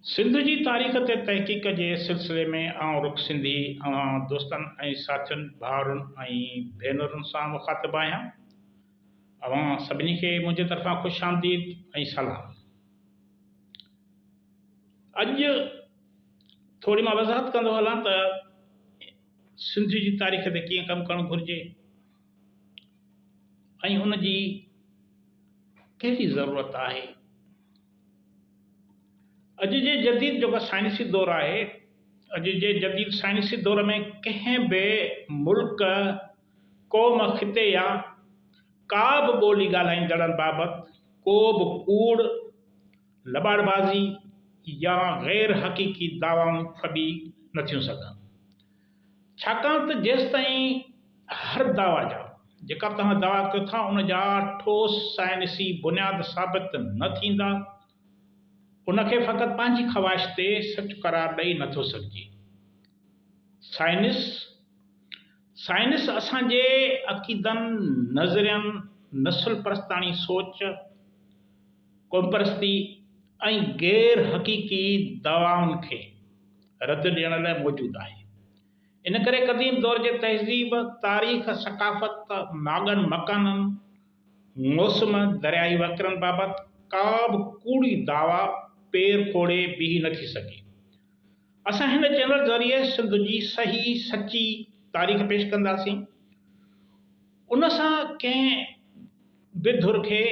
सिंध जी तारीख़ ते तहक़ीक़ जे सिलसिले में आउं रुख़ सिंधी दोस्तनि ऐं साथियुनि भाउरनि ऐं भेनरुनि सां मुख़ातिबु आहियां। अवां सभिनी खे मुंहिंजे तरफ़ां ख़ुशि आमदीद ऐं सलाम। अॼु थोरी मां वज़ाहत कंदो हलां त सिंध जी तारीख़ ते कीअं कमु करणु घुरिजे ऐं हुन जी कहिड़ी ज़रूरत आहे। अॼु जे जदीद जेको साइंसी दौरु आहे, अॼु जे जदीद साइंसी दौर में कंहिं बि मुल्क, क़ौम, ख़िते या का बि ॿोली ॻाल्हाईंदड़नि बाबति को बि कूड़, लॿाड़बाज़ी या ग़ैर हक़ीक़ी दावाऊं फबी नथियूं सघनि। छाकाणि त जेसिताईं हर दावा जा जेका बि तव्हां दावा कयो था उन जा ठोस साइंसी बुनियाद साबित न थींदा, उनखे फ़क़ति पंहिंजी ख़्वाहिश ते सच करार ॾेई नथो सघिजे। साइंस असांजे अक़ीदनि, नज़रियनि, नस्ल परस्तानी सोच, क़ौमपरस्ती ऐं ग़ैर हक़ीक़ी दावाउनि खे रद्द ॾियण लाइ मौजूदु आहे। इन करे क़दीम दौर जे तहज़ीब, तारीख़, सक़ाफ़त, माॻनि मकाननि, मौसम, दरियाई वकिरनि बाबति का बि कूड़ी दावा पेर खोड़े बीह नथी सघे। असां हिन चैनल ज़रिए सिंध जी सही सची तारीख़ पेश कंदासीं। उन सां कंहिं बि धुर खे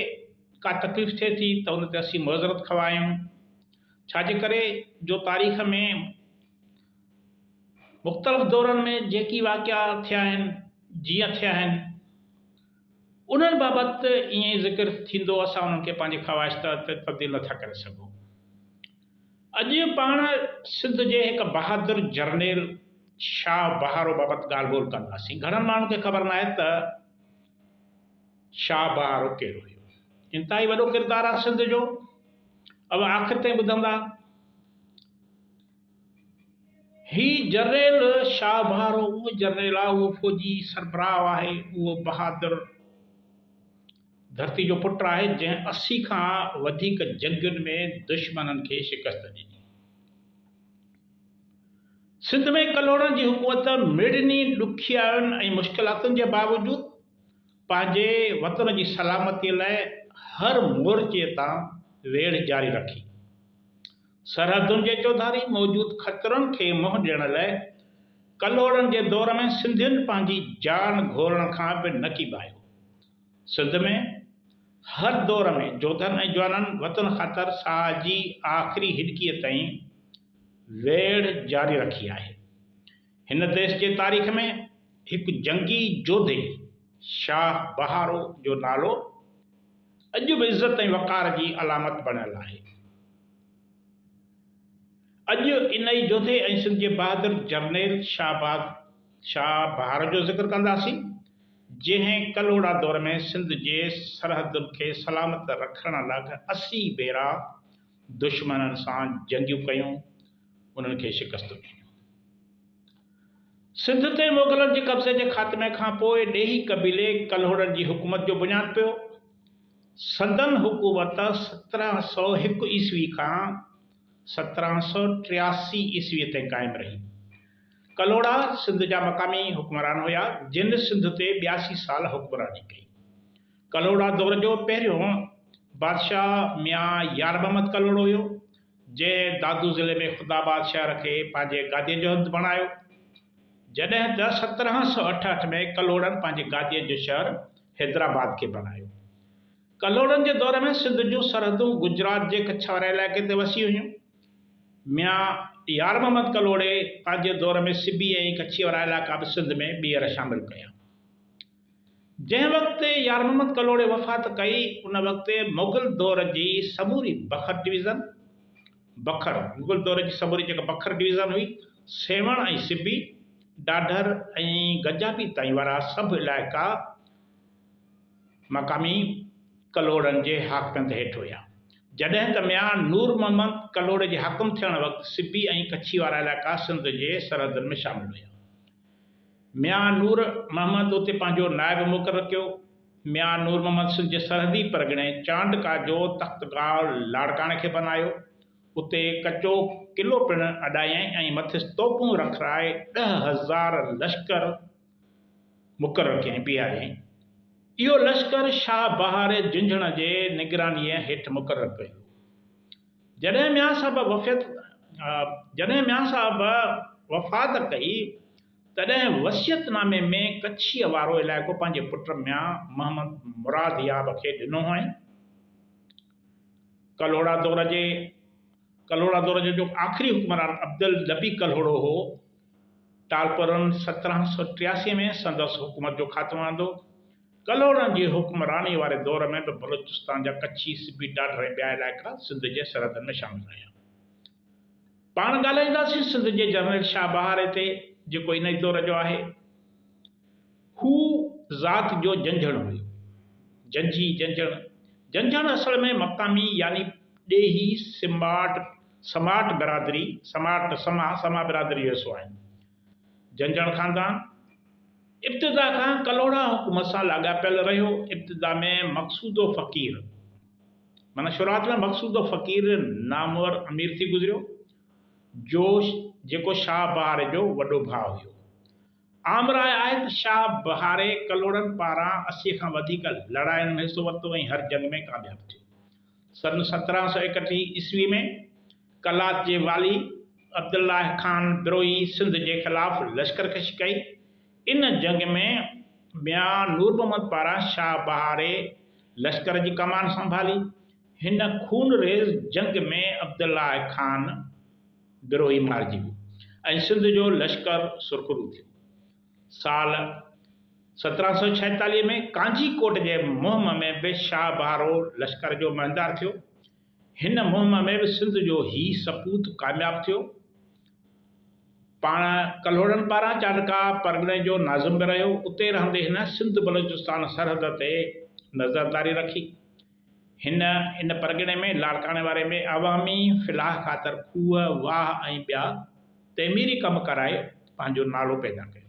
का तकलीफ़ थिए थी त उन ते असीं मुआज़रत खवायूं। छाजे करे जो तारीख़ में मुख़्तलिफ़ दौरनि में जेकी वाक़िया थिया आहिनि, जीअं थिया आहिनि, उन्हनि बाबति ईअं ई ज़िक्र थींदो, असां उन्हनि खे पंहिंजी ख़्वाहिश ते तब्दील नथा करे सघूं। अॼु पाण सिंध जे हिकु बहादुर जर्नेल शाह बहारो बाबति ॻाल्हि ॿोल कंदासीं। घणनि माण्हुनि खे ख़बर न आहे त शाह बहारो केरु हुयो। इंतिहाई वॾो किरदारु आहे सिंध जो। अब आख़िर ताईं ॿुधंदा। ही जर्नेल शाह बहारो उहो जर्नेल आहे, उहो फ़ौजी सरबराह आहे, उहो बहादुर धरती जो पुटु आहे जंहिं 80 खां वधीक जंगुनि में दुश्मननि खे शिकस्त ॾिनी। सिंध में कलोड़नि जी हुकूमत मिड़नी ॾुखियाउनि ऐं मुश्किलातुनि जे बावजूदु पंहिंजे वतन जी सलामतीअ लाइ हर मोर्चे तां वेड़ जारी रखी। सरहदुनि जे चौधारी मौजूदु ख़तरनि खे मुंहुं ॾियण लाइ कलोड़नि जे दौर में सिंधियुनि पंहिंजी जान घोरण खां बि न कीबायो। सिंध में हर दौर में जोधनि ऐं जवाननि वतन ख़ातिर साह जी आख़िरी हिॾकीअ ताईं वेड़ जारी रखी आहे। हिन देश जे तारीख़ में हिकु जंगी जोधे शाह बहारो जो नालो अॼु बि इज़त ऐं वक़ार जी अलामत बणियल आहे। अॼु इन ई जोधे ऐं सिंध जे बहादुर जर्नेल शाह बहारो जो ज़िक्र कंदासीं, जंहिं कलोड़ा दौर में सिंध जे सरहदुनि खे सलामत रखण लाइ 80 भेरा दुश्मननि सां जंगियूं कयूं, उन्हनि खे शिकस्त ॾिनियूं। सिंध ते मुग़लनि जे कब्ज़े जे ख़ात्मे खां पोइ ॾेही कबीले कलोड़नि जी हुकूमत जो बुनियादु पियो। संदन हुकूमत 1701 ईस्वी खां 1783 ईस्वी ताईं क़ाइमु रही। कलोड़ा सिंध जा मक़ामी हुक्मरान हुया जिन सिंध ते 82 साल हुक्मरानी कई। कलोड़ा दौर जो पहिरियों बादशाह मियां यार मोहम्मद कलोड़ो हुयो, जंहिं दादू ज़िले में ख़ुदाबाद शहर खे पंहिंजे गादीअ जो हंधु बणायो। जॾहिं त 1768 में कलोड़नि पंहिंजे गादीअ जो शहर हैदराबाद खे बणायो। कलोड़नि जे दौर में सिंध जूं सरहदूं गुजरात जे कच्छ वारे इलाइक़े ते वसी हुयूं। मियां यार मोहम्मद कलोड़े पंहिंजे दौर में सिबी ऐं कच्छी वारा इलाइक़ा बि सिंध में ॿीहर शामिल कया। जंहिं वक़्तु यार मोहम्मद कलोड़े वफ़ात कई, उन वक़्तु मुग़ल दौर जी समूरी बखर डिवीज़न, मुग़ल दौर जी समूरी जेका बखर डिवीज़न हुई, सेवण ऐं सिबी, ॾाढर ऐं गंजाबी ताईं वारा सभु इलाइक़ा मक़ामी कलोड़नि जे हाकमियत हेठि हुया। जॾहिं त मियां नूर मोहम्मद कलोड़े जे हाकुम थियण वक़्तु सिबी ऐं कच्छी वारा इलाइक़ा सिंध जे सरहदुनि में शामिल हुया। मियां नूर मोहम्मद उते पंहिंजो नाइब मुक़ररु कयो। मियां नूर मोहम्मद सिंध जे सरहदी परगिणे चांडका जो तख़्तगाह लाड़काणे खे बनायो। उते कचो किलो पिणु अॾायईं ऐं मथे तोपूं रखाए 10,000 लश्कर मुक़ररु कयईं बीहारियईं। इहो लश्कर शाह बहार झुंझुण जे निगरानीअ हेठि मुक़ररु कयो। जॾहिं मियां साहब वफ़ात कई तॾहिं वसियतनामे में कच्छीअ वारो इलाइक़ो पंहिंजे पुट मियां मोहम्मद मुराद याब खे ॾिनो हुअईं। कलोड़ा दौर जो जो आख़िरी हुक्मरान अब्दुल नबी कलोड़ो हो, टालपुरनि 1783 में संदसि हुकूमत जो ख़ात्मो आंदो। कलोड़नि जी हुक्मरानी वारे दौर में बि बलूचिस्तान जा कच्छी, सिबी, ॾाढा ऐं ॿिया इलाइक़ा सिंध जे सरहदनि में शामिल रहिया। पाण ॻाल्हाईंदासीं सिंध जे जनरल शाह बहार ते, जेको इन ई दौर जो आहे। हू ज़ात जो झंझण हुयो, जंझी झंझण असल में मक़ामी यानी ॾेही समाट बिरादरी समा बिरादरी जो हिसो आहिनि। झंझण ख़ानदान इब्तिदा खां कलोड़ा हुकूमत सां लाॻापियल रहियो। इब्तिदा में मक़सूदो फ़क़ीर माना शुरूआत में मक़सूदो फ़क़ीर नामवर अमीर थी गुज़रियो, जेको शाह बहार जो वॾो भाउ हुयो। आम राय आहे त शाह बहारे कलोड़नि पारां 80 खां वधीक लड़ाइयुनि में हिसो वरितो ऐं हर जंग में कामयाबु थियो। सन 1731 ईस्वी में कलात जे वाली अब्दुल्लाह खान बिरोई सिंध जे ख़िलाफ़ लश्करकशी कई। इन जंग में मियां नूर मोहम्मद पारां शाह बहारे लश्कर जी कमान संभाली। हिन खूनरेज़ जंग में अब्दुल्लाह खान बिरोई मारिजी वियो ऐं सिंध जो लश्कर सुरखरू थियो। साल 1746 में कांजीकोट जे मुहिम में बि शाह बहारो लश्कर जो महंदार थियो। हिन मुहिम में बि सिंध जो ही सपूत कामयाबु थियो। पाण कलोड़नि पारां चाडका परगिणे जो नाज़िम बि रहियो। उते रहंदे हिन सिंध बलूचिस्तान सरहद ते नज़रदारी रखी। इन परगिणे में लाड़काणे वारे में अवामी फ़िलाह ख़ातिर खूह, वाह ऐं ॿिया तइमीरी कम कराए पंहिंजो नालो पैदा कयो।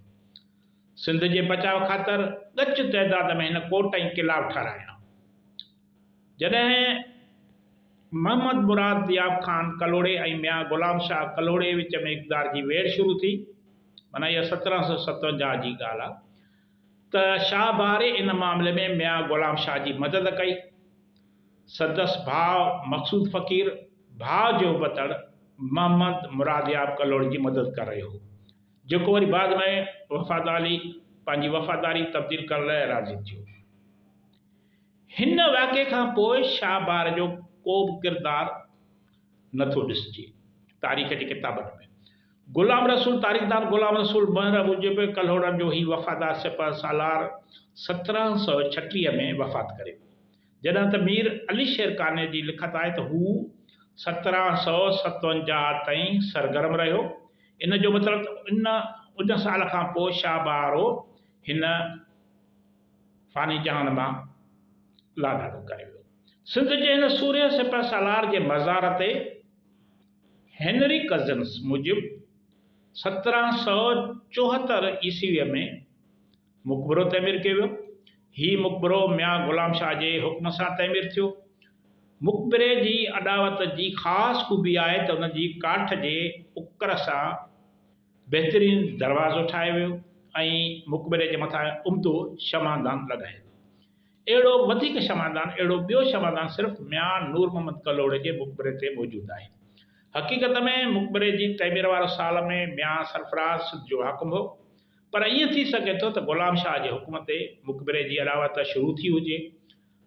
सिंध जे बचाव ख़ातिर ॻच तइदाद में हिन कोट ऐं क़िला ठाराया। जॾहिं मोहम्मद मुराद याब खान कलोड़े ऐं मियां ग़ुलाम शाह कलोड़े विच में इक़्तिदार जी वेड़ शुरू थी, माना इहा 1757 जी ॻाल्हि आहे, त शाह बहारे इन मामले में मियां ग़ुलाम शाह जी मदद कई। संदसि भाउ मक़सूद फ़क़ीर भाउ जो बतड़ मोहम्मद मुराद याब कलोड़ जी मदद करे रहियो हो, जेको वरी बाद में पंहिंजी वफ़ादारी तब्दील करण लाइ राज़ी थियो। हिन वाक़े खां पोइ शाह बहार जो को बि किरदारु नथो ॾिसिजे तारीख़ जी किताबनि में। तारीख़दार ग़ुलाम रसूल महर मूजिबि कलोड़नि जो ही वफ़ादार सिपह सालार 1736 में वफ़ात करे वियो। जॾहिं त मीर अली शेर खाने जी लिखत आहे त हू 1757 ताईं सरगर्म रहियो। इन जो मतिलबु उन साल खां पोइ शाह बहारो हिन फ़ानी जहान मां लाॾाॾो करे वियो। सिंध जे हिन सूर्य सिपह सालार जे मज़ार ते हेनरी कज़न्स मूजिबि 1774 ईस्वीअ में मुक़बरो तइमीर कयो वियो। हीउ मुक़बरो मियां ग़ुलाम शाह जे हुक्म सां तइमीर थियो। मुक़बरे जी अॾावत जी ख़ासि ख़ूबी आहे त उन जी काठ जे उकर सां बहितरीन दरवाज़ो ठाहियो वियो ऐं मुक़बरे जे मथां उम्दो शमादान लॻायो वियो। अहिड़ो ॿियो शमादान सिर्फ़ु मियां नूर मोहम्मद कलोड़े जे मुक़बरे ते मौजूदु आहे। हक़ीक़त में मुक़बरे जी तइमीर वारो साल में मियां सरफराज़ सिंध जो हाकिम हो, पर ईअं थी सघे थो त ग़ुलाम शाह जे हुकुम ते मुक़बरे जी अॾावत शुरू थी हुजे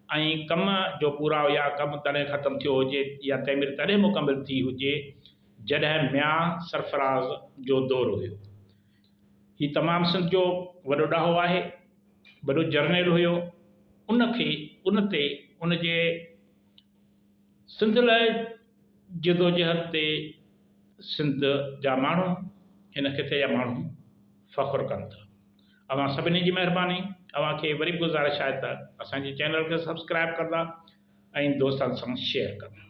ऐं कम जो पूरा या कमु तॾहिं ख़तमु थियो हुजे या तइमीर तॾहिं मुकमिल थी हुजे जॾहिं मियां सरफराज़ जो दौरु हुयो। हीउ तमामु सिंध जो वॾो ॾाहो आहे, वॾो जर्नल हुयो। उन जे सिंध लाइ जदोजहद ते सिंध जा माण्हू, हिन ख़िते जा माण्हू फ़ख़्रु कनि था। अवां सभिनी जी महिरबानी। अवां खे वरी बि गुज़ारिश आहे त असांजे चैनल खे सब्सक्राइब कंदा ऐं दोस्तनि सां शेयर कंदा।